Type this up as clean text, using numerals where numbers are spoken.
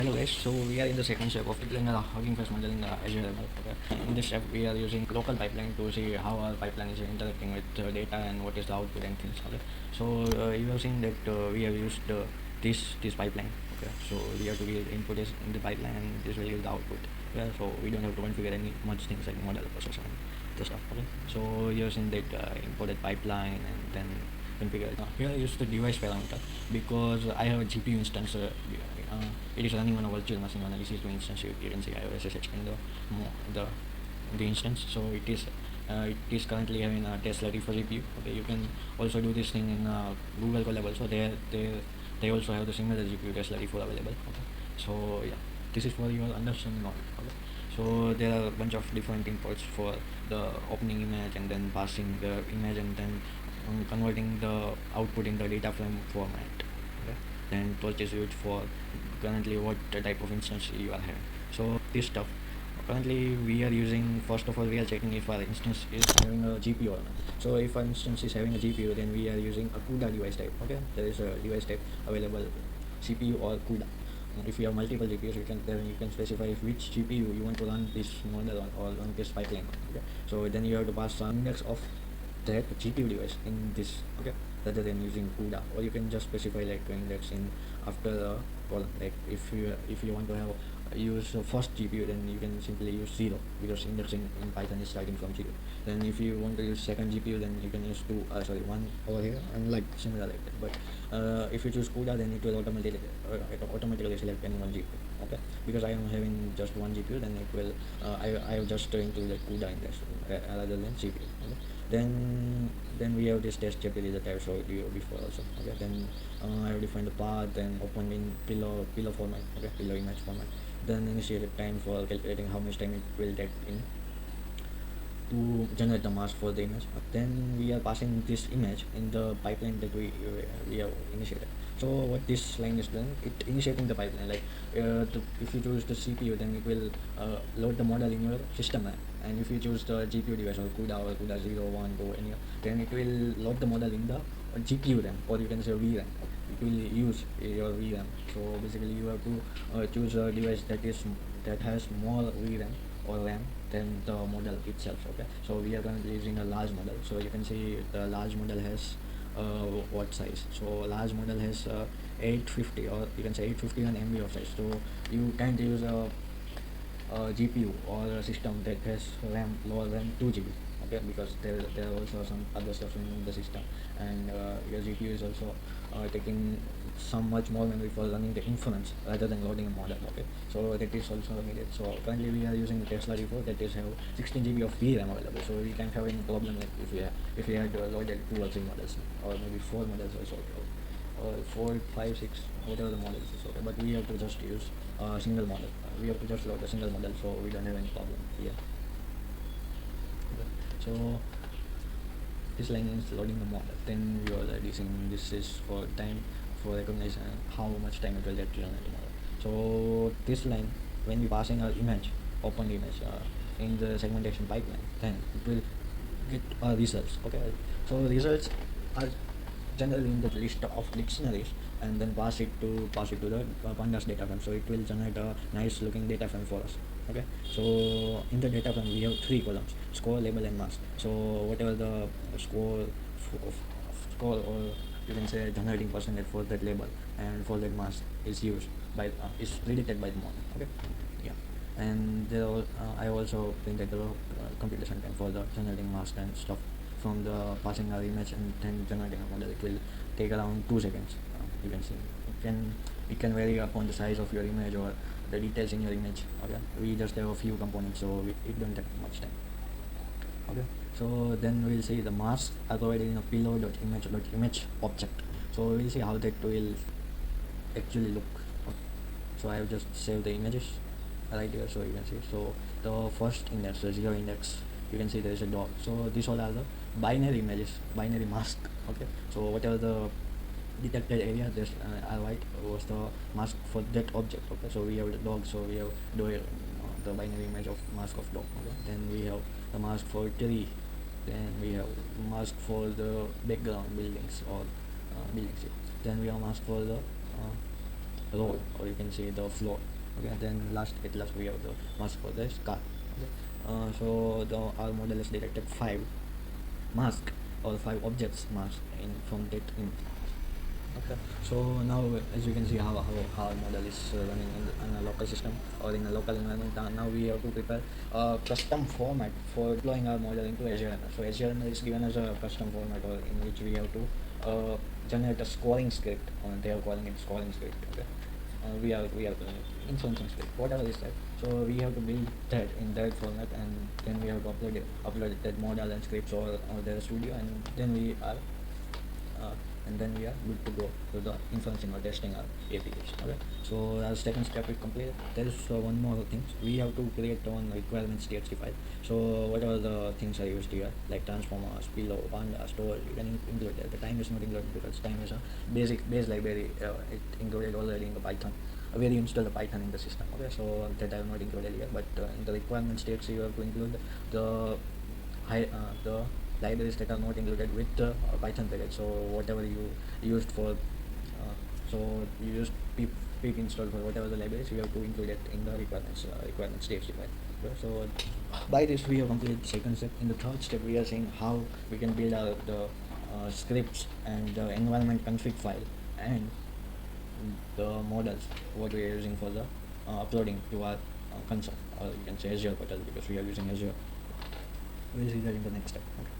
Hello guys, so we are in the second step of deploying a hugging face model in the Azure ML. Okay. In this step, we are using local pipeline to see how our pipeline is interacting with data and what is the output and things. Okay. So you have seen that we have used this pipeline. Okay. So we have to give input is in the pipeline and this will give the output. Yeah. So we don't have to configure any much things like model processor and the stuff. Okay. So you have seen that imported pipeline and then configure. Here I use the device parameter because I have a GPU instance. It is running on a virtual machine on a EC2 instance. You can see I have SSH in the the instance. So it is currently having a Tesla for GPU. Okay, you can also do this thing in Google Colab also. They also have the similar GPU Tesla 4 available. Okay, so yeah, this is for your understanding of it. Okay. So there are a bunch of different imports for the opening image and then passing the image and then converting the output in the data frame format. Okay. Then purchase it for currently what type of instance you are having. So this stuff currently we are using, first of all we are checking if our instance is having a GPU or not. So if our instance is having a GPU, then we are using a CUDA device type. Okay, there is a device type available, CPU or CUDA. If you have multiple GPUs, you can specify which GPU you want to run this model on or run this pipeline on. Okay, so then you have to pass some index of that GPU device in this. Okay, rather than using CUDA, or you can just specify like index in after the column. Like if you want to have use the first GPU, then you can simply use 0 because indexing in Python is starting from 0. Then if you want to use second GPU, then you can use 1 over here and like similar like that. But if you choose CUDA, then it will automatically select any one GPU. Okay, because I am having just one GPU, then it will I have just include the CUDA index rather than CPU. Okay. Then we have this test JPL that I showed you before also. Okay, then I have defined the path, then open in pillow format. Okay, pillow image format. Then initiated time for calculating how much time it will take in to generate the mask for the image. Then we are passing this image in the pipeline that we have initiated. So what this line is done, it initiating the pipeline. Like if you choose the CPU, then it will load the model in your system app. And if you choose the GPU device or CUDA 0, 1, 2, any, then it will load the model in the GPU RAM, or you can say VRAM. It will use your VRAM. So basically you have to choose a device that has more VRAM or RAM than the model itself. Okay, so we are currently using a large model. So you can see the large model has what size. So large model has 850, or you can say 851 MB of size. So you can't use a GPU or a system that has RAM lower than 2 GB. Okay, because there are also some other stuff in the system, and your GPU is also taking some much more memory for running the inference rather than loading a model. Okay, so that is also needed. So currently we are using the Tesla 4 that is have 16 GB of VRAM available, so we can't have any problem like if we had loaded 2 or 3 models, or maybe 4 models also, or 4, 5, 6, whatever the models is okay. But we have to just use a single model. We have to just load a single model, so we don't have any problem here. Okay. So this line is loading the model. Then we are already seeing this is for time for recognition how much time it will get to generate the model. So this line, when we passing our image, open image in the segmentation pipeline, then it will get our results. Okay, so results are generally in the list of dictionaries, and then pass it to the pandas data frame. So it will generate a nice looking data frame for us. Okay, so in the data frame we have 3 columns: score, label, and mask. So whatever the score score, or you can say generating percentage for that label and for that mask is used by is predicted by the model. Okay, yeah. And I also printed the computation time for the generating mask and stuff from the passing our image and then generating a model. It will take around 2 seconds. You can see it can vary upon the size of your image or the details in your image. Okay, we just have a few components, so it don't take much time. Okay, so then we'll see the masks are provided in a pillow.image object. So we'll see how that will actually look. Okay. So I have just saved the images right here, so you can see. So the first index, the 0 index, you can see there is a dog. So these all are the binary images, binary mask. Okay, so whatever the detected area, this white was the mask for that object. Okay, so we have the dog, so we have the binary image of mask of dog. Okay, then we have the mask for tree, then we have mask for the background buildings or buildings. Then we have mask for the road, or you can say the floor. Okay, then at last we have the mask for this car. Okay. Our model has detected 5 mask or 5 objects mask in from that image. Okay, so now as you can see how our model is running in a local system or in a local environment. Now we have to prepare a custom format for deploying our model into Azure ML. So Azure ML is given as a custom format or in which we have to generate a scoring script. They are calling it scoring script. Okay, we are calling it inferencing script. Whatever is that. So we have to build that in that format, and then we have to upload that model and scripts or the studio, uh, and then we are good to go to the inferencing or testing our application. Okay, so our second step is completed. There is one more thing. We have to create one requirements.txt file. So whatever the things are used here, like transformers, pillow, panda, store, you can include that. The time is not included because time is a base library. It included already in the Python. Where you install the Python in the system. Okay, so that I have not included here, but in the requirements.txt you have to include the libraries that are not included with the Python package. So whatever you used for, so you used pip install for whatever the libraries, you have to include it in the requirements.txt file. Okay, so by this we have completed the second step. In the third step, we are seeing how we can build out the scripts and the environment config file and the models what we are using for the uploading to our console, or you can say Azure portal because we are using Azure. We'll see that in the next step. Okay.